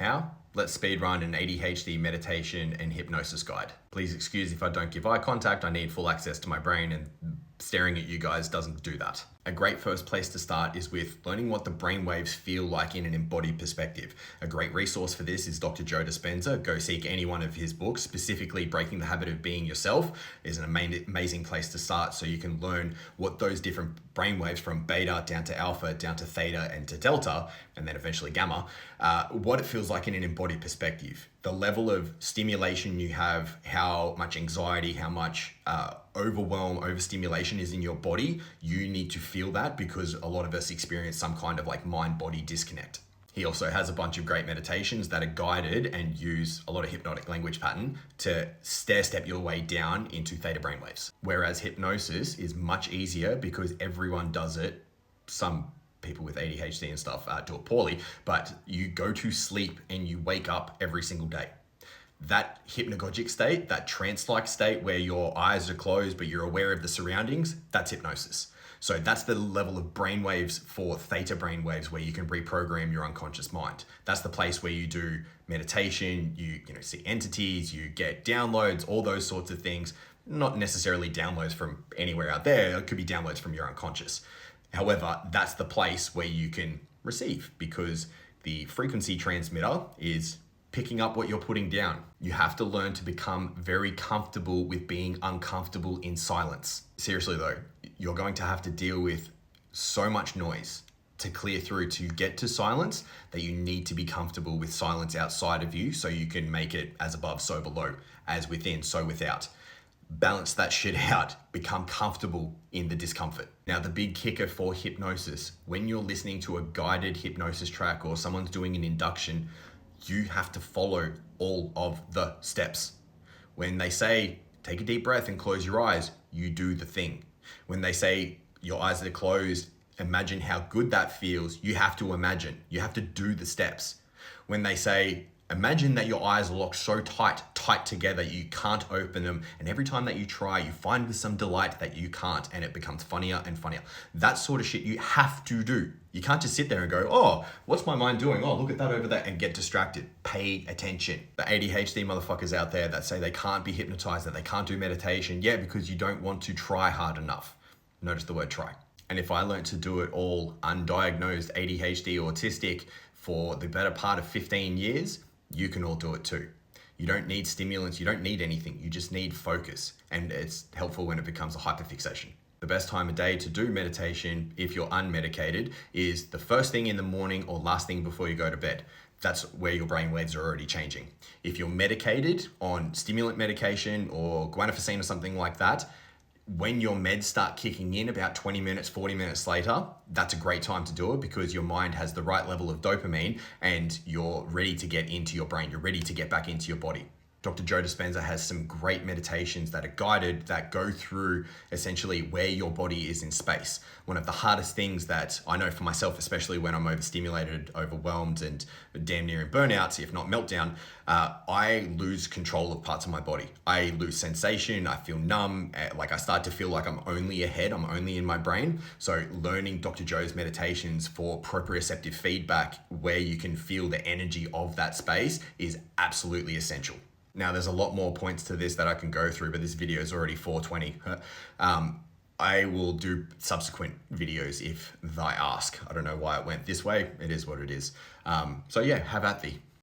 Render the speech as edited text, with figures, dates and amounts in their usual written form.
How? Let's speedrun an ADHD meditation and hypnosis guide. Please excuse if I don't give eye contact. I need full access to my brain, and staring at you guys doesn't do that. A great first place to start is with learning what the brainwaves feel like in an embodied perspective. A great resource for this is Dr. Joe Dispenza. Go seek any one of his books, specifically Breaking the Habit of Being Yourself is an amazing place to start, so you can learn what those different brainwaves from beta down to alpha, down to theta and to delta, and then eventually gamma, what it feels like in an embodied perspective. The level of stimulation you have, how much anxiety, how much overwhelm, overstimulation is in your body, you need to feel that, because a lot of us experience some kind of like mind-body disconnect. He also has a bunch of great meditations that are guided and use a lot of hypnotic language pattern to stair-step your way down into theta brainwaves. Whereas hypnosis is much easier because everyone does it. Some people with ADHD and stuff do it poorly, but you go to sleep and you wake up every single day. That hypnagogic state, that trance-like state where your eyes are closed but you're aware of the surroundings, that's hypnosis. So that's the level of brainwaves for theta brainwaves where you can reprogram your unconscious mind. That's the place where you do meditation, you see entities, you get downloads, all those sorts of things. Not necessarily downloads from anywhere out there, it could be downloads from your unconscious. However, that's the place where you can receive, because the frequency transmitter is picking up what you're putting down. You have to learn to become very comfortable with being uncomfortable in silence. Seriously though, you're going to have to deal with so much noise to clear through to get to silence that you need to be comfortable with silence outside of you, so you can make it as above, so below, as within, so without. Balance that shit out, become comfortable in the discomfort. Now, the big kicker for hypnosis, when you're listening to a guided hypnosis track or someone's doing an induction, you have to follow all of the steps. When they say, take a deep breath and close your eyes, you do the thing. When they say your eyes are closed, imagine how good that feels, you have to imagine, you have to do the steps. When they say, imagine that your eyes are locked so tight together, you can't open them. And every time that you try, you find with some delight that you can't, and it becomes funnier and funnier. That sort of shit you have to do. You can't just sit there and go, oh, what's my mind doing? Oh, look at that over there, and get distracted. Pay attention. The ADHD motherfuckers out there that say they can't be hypnotized, that they can't do meditation. Yeah, because you don't want to try hard enough. Notice the word try. And if I learned to do it all undiagnosed ADHD autistic for the better part of 15 years, you can all do it too. You don't need stimulants, you don't need anything, you just need focus. And it's helpful when it becomes a hyperfixation. The best time of day to do meditation, if you're unmedicated, is the first thing in the morning or last thing before you go to bed. That's where your brainwaves are already changing. If you're medicated on stimulant medication or guanfacine or something like that, when your meds start kicking in about 20 minutes, 40 minutes later, that's a great time to do it, because your mind has the right level of dopamine and you're ready to get into your brain. You're ready to get back into your body. Dr. Joe Dispenza has some great meditations that are guided that go through essentially where your body is in space. One of the hardest things that I know for myself, especially when I'm overstimulated, overwhelmed, and damn near in burnouts, if not meltdown, I lose control of parts of my body. I lose sensation, I feel numb, like I start to feel like I'm only ahead, I'm only in my brain. So learning Dr. Joe's meditations for proprioceptive feedback, where you can feel the energy of that space, is absolutely essential. Now, there's a lot more points to this that I can go through, but this video is already 420. I will do subsequent videos if they ask. I don't know why it went this way. It is what it is. So yeah, have at thee.